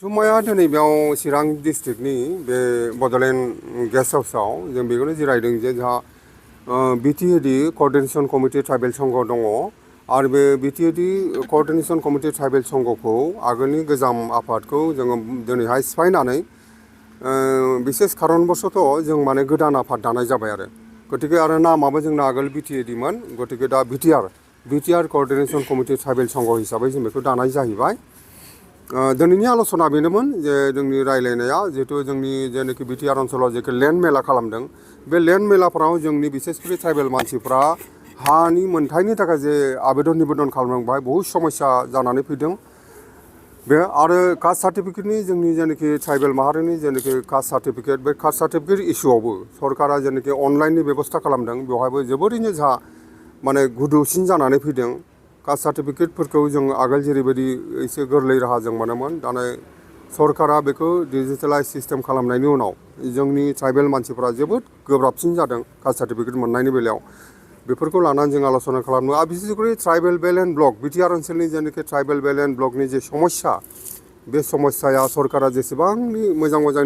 जुमाया दिनै बेयाव चिरां डिस्ट्रिक्टनि बे बड'लेण्ड गेस्ट हाउसआव जों बेखौनो जिरायदों जे जोंहा बिटिएडि क'अर्डिनेशन कमिटि ट्राइबेल संघ दङ आरो बे बिटिएडि क'अर्डिनेशन कमिटि ट्राइबेल संघखौ आगोलनि गोजाम आफादखौ जोङो दिनैहाय सिफायनानै बिसेस खारनबशत' जों माने गोदान आफाद दानाय जाबाय आरो गतिके आरो नामाबो जोंना आगोल बिटिएडिमोन गतिके दा बिटिआर क'अर्डिनेशन कमिटि ट्राइबेल संघ हिसाबै जों बेखौ दानाय जाहैबाय। दिनैनि आल'सना बेनोमोन जे जोंनि रायलायनाया जिहेतु जोंनि जेनाखि बिटिआर ओनसोलाव जेखि लेन्ड मेला खालामदों बे लेन्ड मेलाफोराव जोंनि बिसेसकरि ट्राइबेल मानसिफ्रा हानि मोनथायनि थाखाय जे आबेदन निबेदन खालामदों बेहाय बहुद समस्या जानानै फैदों। बे आरो कास्ट सार्टिफिकेटनि जोंनि जेनाखि ट्राइबेल माहारिनि जेनाखि कास्ट सार्टिफिकेट बे कास्ट सार्टिफिकेट इस्युआवबो सरकारा जेनाखि अनलाइननि बेबस्था खालामदों बेवहायबो जोबोरैनो जोंहा माने गुदुसिन जानानै फैदों। कास्ट सार्टिफिकेटफोरखौ जों आगोल जेरैबायदि एसे गोरलै राहाजों मोनोमोन दाना सरकारा बेखौ डिजिटेलाइज सिस्टेम खालामनायनि उनाव जोंनि ट्राइबेल मानसिफोरा जोबोद गोब्राबसिन जादों कास्ट सार्टिफिकेट मोननायनि बेलायाव बेफोरखौ लानानै जों आल'सना खालामनो आरो बिसेसकरि tribal belt and block BTR ओनसोलनि जेनाखि ट्राइबेल बेल्ट एन्ड ब्लकनि जे समस्या बे समस्याया सरकारा जेसेबांनि मोजां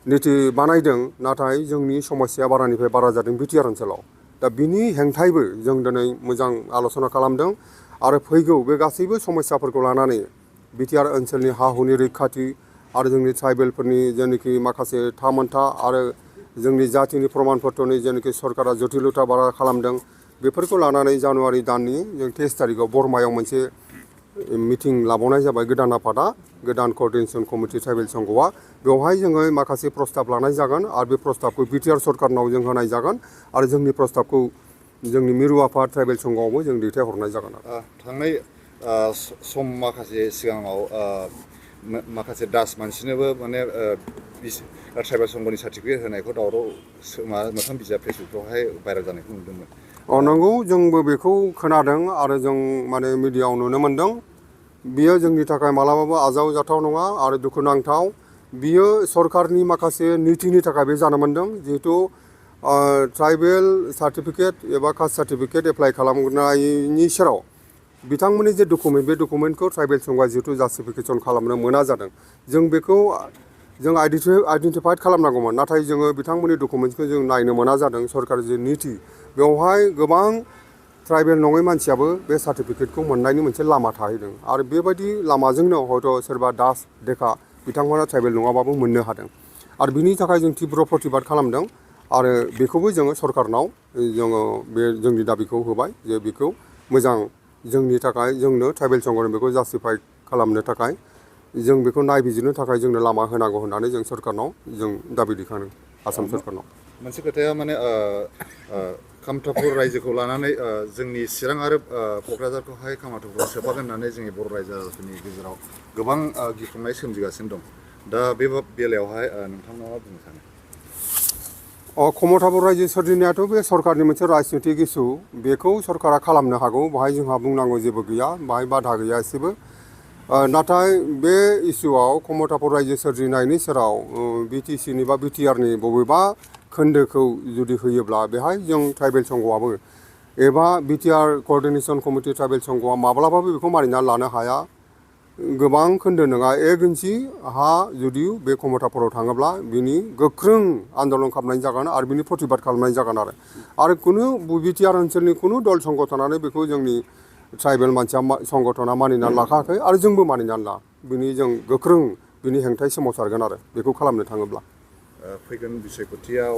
निति बानायदों नाथाय जोंनि समस्याया बारानिफ्राय बारा जादों बिटिआर ओनसोलाव। दा बिनि हेंथायैबो जों दिनै मोजां आल'सना खालामदों आरो फैगौ बे गासैबो समस्याफोरखौ लानानै बिटिआर ओनसोलनि हा हुनि रैखाथि आरो जोंनि ट्राइबेलफोरनि जेनाखि माखासे थामोनथा आरो जोंनि जातिनि प्रमाण पत्रनि जेनाखि सरकारा जटिलता बारा खालामदों बेफोरखौ लानानै जानुवारि दाननि जों 23 तारिखआव बरमायाव मोनसे मिटिं लाबावनाय जाबाय गोदान आफादा गोदान क'अर्डिनेशन कमिटि ट्राइबेल संघआ बेवहाय जोङो माखासे प्रस्ताब लानाय जागोन आरो बे प्रस्ताबखौ बिटिआर सरकारनाव जों होनाय जागोन आरो जोंनि प्रस्ताबखौ जोंनि मिरु आफाद ट्राइबेल संघआवबो जों दैथायहरनाय जागोन। थांनाय सम माखासे सिगाङाव माखासे दास मानसिनोबो माने ट्राइबेल संघनि सार्टिफिकेट होनायखौ दावराव मोखां बिजाब फेसबुकफ्रावहाय भाइरेल जानायखौ नुदोंमोन। नंगौ जोंबो बेखौ खोनादों आरो जों माने मिडियाआव नुनो मोनदों। बियो जोंनि थाखाय मालाबाबो आजावजाथाव नङा आरो दुखुनांथाव बियो सरकारनि माखासे नीतिनि थाखाय बे जानो मोनदों जिहेतु ट्राइबेल सार्टिफिकेट एबा कास्ट सार्टिफिकेट एप्लाइ खालामनायनि सेराव बिथांमोननि जे डकुमेन्ट बे डकुमेन्टखौ ट्राइबेल संघआ जिहेतु जास्टिफिकेसन खालामनो मोना जादों जों बेखौ जों आइडेन्टिफाइड खालामनांगौमोन नाथाय जोङो बिथांमोननि डकुमेन्टसखौ जों नायनो मोना जादों सरकार जे नीति बेवहाय गोबां ट्राइबेल नङै मानसियाबो बे सार्टिफिकेटखौ मोननायनि मोनसे लामा थाहैदों आरो बेबायदि लामाजोंनो हयथ' सोरबा दास देखा बिथांमोना ट्राइबेल नङाबाबो मोननो हादों आरो बिनि थाखाय जों तीव्र प्रतिबाद खालामदों आरो बेखौबो जोङो सरकारनाव जोङो बे जोंनि दाबिखौ होबाय जे बेखौ मोजां जोंनि थाखाय जोंनो ट्राइबेल संघनो बेखौ जास्टिफाइ खालामनो थाखाय जों बेखौ नायबिजिरनो थाखाय जोंनो लामा होनांगौ होननानै जों सरकारनाव जों दाबि दैखांदों आसाम सरकारनाव। मोनसे खोथाया माने कामतापुर रायजोखौ लानानै जोंनि चिरां आरो क'क्राझारखौहाय कामतापुराव सोफागोन होननानै जोंनि बर' रायजो राजाफोरनि गेजेराव गोबां गिख्रंनाय सोमजिगासिनो दं दा बे बेलायावहाय नोंथाङा मा बुंनो सानो? कामतापुर रायजो सोरजिनायाथ' बे सरकारनि मोनसे राजनितिक इसु बेखौ सरकारा खालामनो हागौ बाहाय जोंहा बुंनांगौ जेबो गैया बाहाय बाधा गैया एसेबो नाथाय बे इसुआव कामतापुर रायजो सोरजिनायनि सेराव बिटिसिनि बा बिटिआरनि बबेबा खोन्दोखौ जुदि होयोब्ला बेहाय जों ट्राइबेल संघआबो एबा बिटिआर क'अर्डिनेशन कमिटि ट्राइबेल संघआ माब्लाबाबो बेखौ मानिनानै लानो हाया। गोबां खोन्दो नङा 1 इन्सि हा जुदि बे कामतापुराव थाङोब्ला बिनि गोख्रों आन्दलन खालामनाय जागोन आरो बिनि प्रतिबाद खालामनाय जागोन आरो कुनु बिटिआर ओनसोलनि कुनु दल संगठनानो बेखौ जोंनि ट्राइबेल मानसिया संगठना मानिनानै लाखायाखै आरो जोंबो मानिनानै ला बिनि जों गोख्रों बिनि हेंथायै सोमावसारगोन आरो बेखौ खालामनो थाङोब्ला। फैगोन बिसायख'थियाव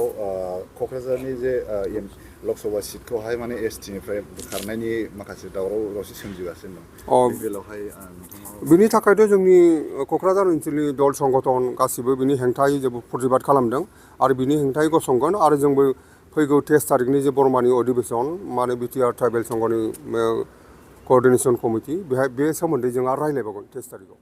क'क्राझारनि जे लकसभा सिटखौहाय माने एसटिनिफ्राय बोखारनायनि माखासे दावराव दावसि सोमजिगासिनो दं बे बेलायावहाय बिनि थाखायथ' जोंनि क'क्राझार ओनसोलनि दल संगठन गासिबो बिनि हेंथायै जोबोद प्रतिबाद खालामदों आरो बिनि हेंथायै गसंगोन आरो जोंबो फैगौ 23 तारिखनि जे बरमानि अधिवेशन माने बिटिआर ट्राइबेल संघनि क'अर्डिनेशन कमिटि बेहाय बे सोमोन्दै जों आरो रायज्लायबावगोन 23 तारिखआव।